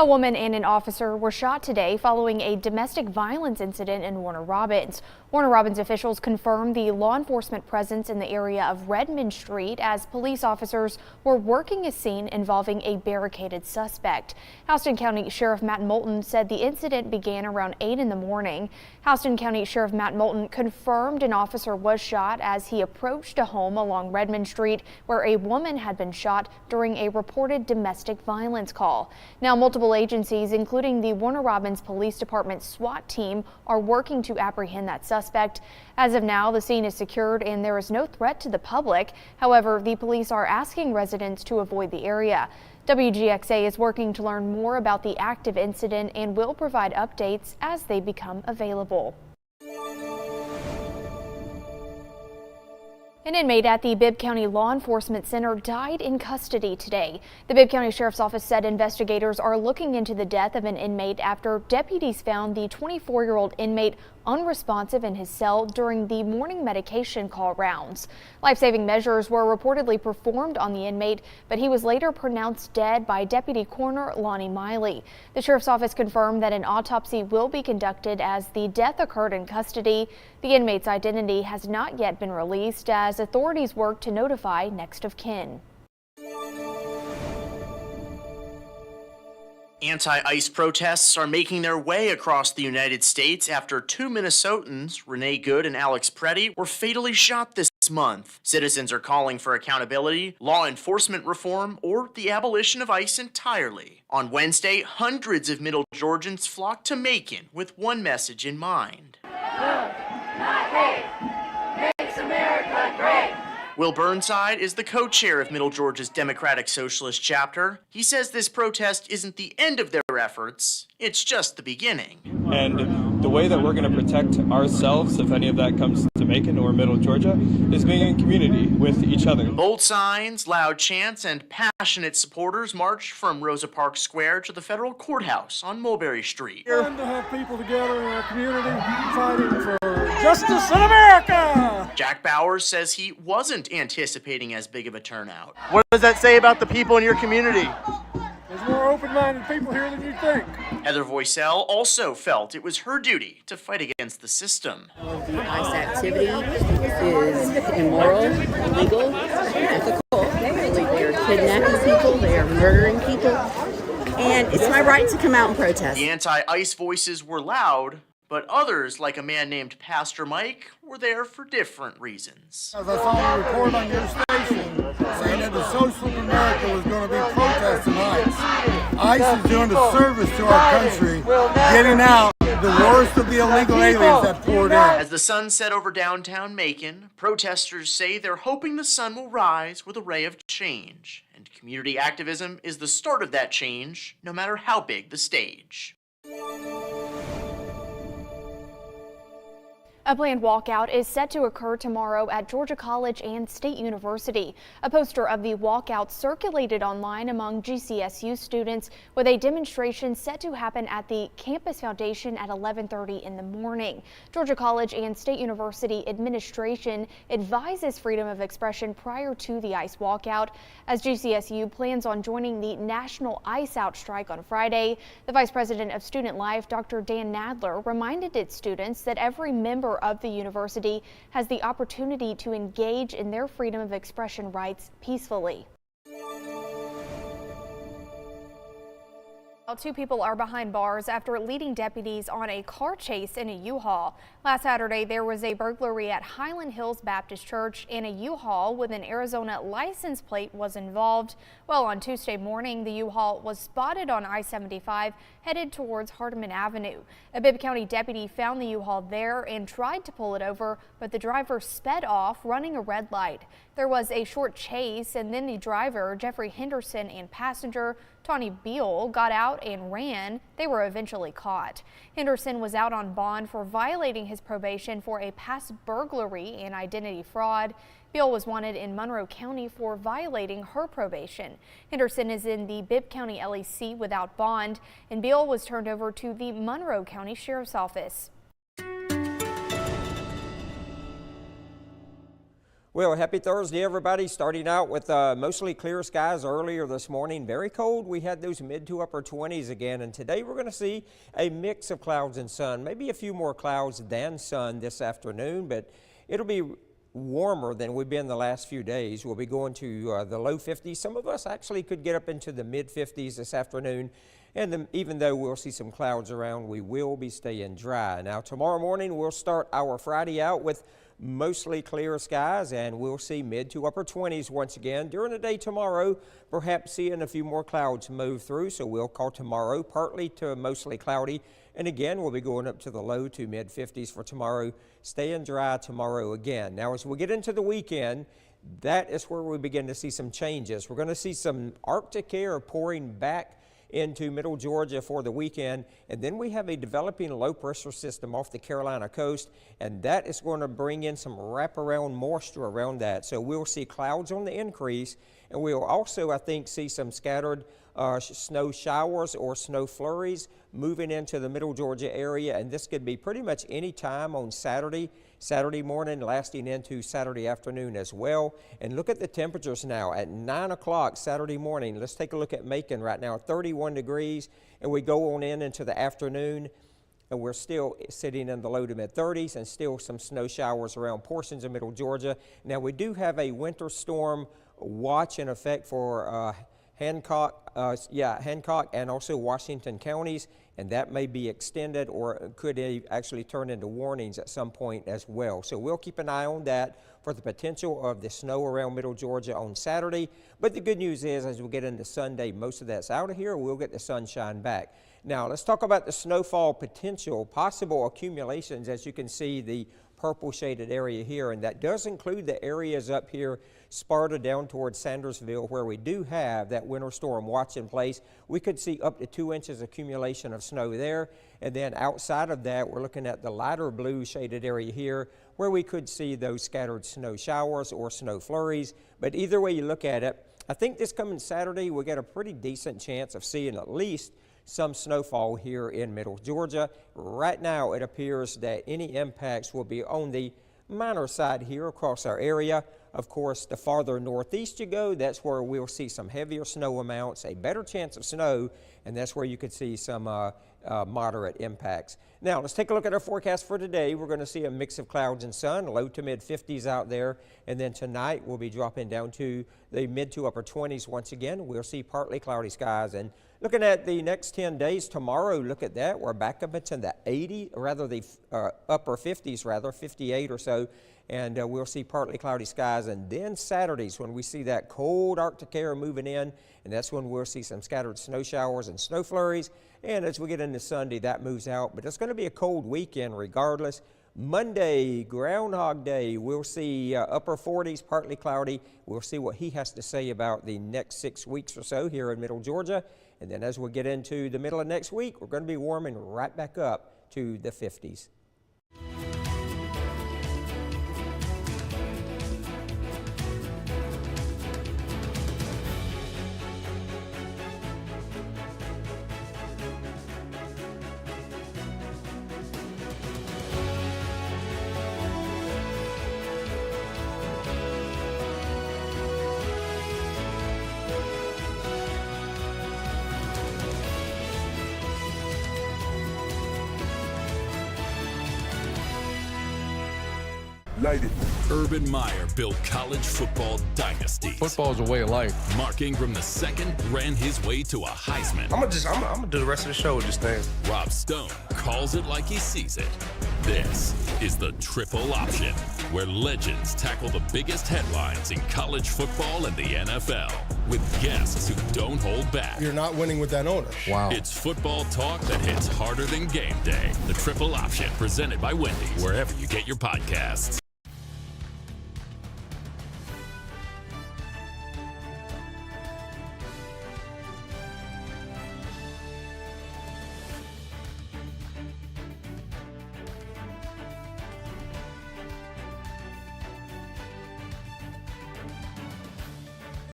A woman and an officer were shot today following a domestic violence incident in Warner Robins. Warner Robins officials confirmed the law enforcement presence in the area of Redmond Street as police officers were working a scene involving a barricaded suspect. Houston County Sheriff Matt Moulton said the incident began around 8 in the morning. Houston County Sheriff Matt Moulton confirmed an officer was shot as he approached a home along Redmond Street where a woman had been shot during a reported domestic violence call. Now, multiple agencies, including the Warner Robins Police Department SWAT team, are working to apprehend that suspect. As of now, the scene is secured and there is no threat to the public. However, the police are asking residents to avoid the area. WGXA is working to learn more about the active incident and will provide updates as they become available. An inmate at the Bibb County Law Enforcement Center died in custody today. The Bibb County Sheriff's Office said investigators are looking into the death of an inmate after deputies found the 24-year-old inmate unresponsive in his cell during the morning medication call rounds. Life-saving measures were reportedly performed on the inmate, but he was later pronounced dead by Deputy Coroner Lonnie Miley. The Sheriff's Office confirmed that an autopsy will be conducted as the death occurred in custody. The inmate's identity has not yet been released as authorities work to notify next of kin. Anti-ICE protests are making their way across the United States after two Minnesotans, Renee Good and Alex Preddy, were fatally shot this month. Citizens are calling for accountability, law enforcement reform, or the abolition of ICE entirely. On Wednesday, hundreds of Middle Georgians flocked to Macon with one message in mind. Love, not hate, makes America great. Will Burnside is the co-chair of Middle Georgia's Democratic Socialist chapter. He says this protest isn't the end of their efforts, it's just the beginning. And the way that we're going to protect ourselves, if any of that comes to Macon or Middle Georgia, is being in community with each other. Bold signs, loud chants, and passionate supporters marched from Rosa Parks Square to the federal courthouse on Mulberry Street. It's fun to have people together in our community fighting for justice in America. Jack Bowers says he wasn't anticipating as big of a turnout. What does that say about the people in your community? There's more open-minded people here than you think. Heather Voiselle also felt it was her duty to fight against the system. The ICE activity is immoral, illegal, unethical. They are kidnapping people, they are murdering people, and it's my right to come out and protest. The anti-ICE voices were loud, but others, like a man named Pastor Mike, were there for different reasons. As I saw a report on your station saying that the Social of America was going to be protesting ICE. ICE is doing a service to our country, getting out the worst of the illegal aliens that poured in. As the sun set over downtown Macon, protesters say they're hoping the sun will rise with a ray of change. And community activism is the start of that change, no matter how big the stage. A planned walkout is set to occur tomorrow at Georgia College and State University. A poster of the walkout circulated online among GCSU students with a demonstration set to happen at the Campus Foundation at 11:30 in the morning. Georgia College and State University administration advises freedom of expression prior to the ICE walkout, as GCSU plans on joining the National ICE Out strike on Friday. The Vice President of Student Life, Dr. Dan Nadler, reminded its students that every member of the university has the opportunity to engage in their freedom of expression rights peacefully. Two people are behind bars after leading deputies on a car chase in a U-Haul. Last Saturday, there was a burglary at Highland Hills Baptist Church, and a U-Haul with an Arizona license plate was involved. Well, on Tuesday morning, the U-Haul was spotted on I-75 headed towards Hardeman Avenue. A Bibb County deputy found the U-Haul there and tried to pull it over, but the driver sped off, running a red light. There was a short chase, and then the driver, Jeffrey Henderson, and passenger Tawny Beal got out and ran. They were eventually caught. Henderson was out on bond for violating his probation for a past burglary and identity fraud. Beal was wanted in Monroe County for violating her probation. Henderson is in the Bibb County LEC without bond, and Beal was turned over to the Monroe County Sheriff's Office. Well, happy Thursday, everybody. Starting out with mostly clear skies earlier this morning. Very cold. We had those mid to upper 20s again. And today we're going to see a mix of clouds and sun. Maybe a few more clouds than sun this afternoon, but it'll be warmer than we've been the last few days. We'll be going to the low 50s. Some of us actually could get up into the mid 50s this afternoon. And even though we'll see some clouds around, we will be staying dry. Now, tomorrow morning, we'll start our Friday out with mostly clear skies, and we'll see mid to upper 20s once again. During the day tomorrow, perhaps seeing a few more clouds move through, so we'll call tomorrow partly to mostly cloudy. And again, we'll be going up to the low to mid 50s for tomorrow, staying dry tomorrow again. Now, as we get into the weekend, that is where we begin to see some changes. We're going to see some Arctic air pouring back into middle Georgia for the weekend, and then we have a developing low pressure system off the Carolina coast, and that is going to bring in some wraparound moisture around that. So we'll see clouds on the increase, and we'll also, I think, see some scattered snow showers or snow flurries moving into the middle Georgia area, and this could be pretty much any time on Saturday morning, lasting into Saturday afternoon as well. And look at the temperatures now at 9 o'clock Saturday morning. Let's take a look at Macon right now, 31 degrees, and we go on into the afternoon, and we're still sitting in the low to mid 30s and still some snow showers around portions of middle Georgia. Now, we do have a winter storm watch in effect for Hancock and also Washington counties, and that may be extended or could actually turn into warnings at some point as well. So we'll keep an eye on that for the potential of the snow around middle Georgia on Saturday. But the good news is, as we get into Sunday, most of that's out of here. We'll get the sunshine back. Now, let's talk about the snowfall potential, possible accumulations. As you can see, the purple shaded area here, and that does include the areas up here, Sparta down towards Sandersville, where we do have that winter storm watch in place. We could see up to 2 inches accumulation of snow there, and then outside of that, we're looking at the lighter blue shaded area here, where we could see those scattered snow showers or snow flurries. But either way you look at it, I think this coming Saturday, we got a pretty decent chance of seeing at least some snowfall here in middle Georgia. Right now, it appears that any impacts will be on the minor side here across our area. Of course, the farther northeast you go, that's where we'll see some heavier snow amounts, a better chance of snow, and that's where you could see some moderate impacts. Now, let's take a look at our forecast for today. We're going to see a mix of clouds and sun, low to mid 50s out there, and then tonight we'll be dropping down to the mid to upper 20s once again. We'll see partly cloudy skies. And looking at the next 10 days, tomorrow, look at that. We're back up into the upper 50s rather, 58 or so. And we'll see partly cloudy skies. And then Saturdays, when we see that cold Arctic air moving in, and that's when we'll see some scattered snow showers and snow flurries. And as we get into Sunday, that moves out. But it's going to be a cold weekend regardless. Monday, Groundhog Day, we'll see upper 40s, partly cloudy. We'll see what he has to say about the next 6 weeks or so here in middle Georgia. And then as we get into the middle of next week, we're going to be warming right back up to the 50s. Urban Meyer built college football dynasties. Football is a way of life. Mark Ingram II ran his way to a Heisman. I'm gonna do the rest of the show with this thing. Rob Stone calls it like he sees it. This is the Triple Option, where legends tackle the biggest headlines in college football and the NFL with guests who don't hold back. You're not winning with that owner. Wow. It's football talk that hits harder than game day. The Triple Option, presented by Wendy's, wherever you get your podcasts.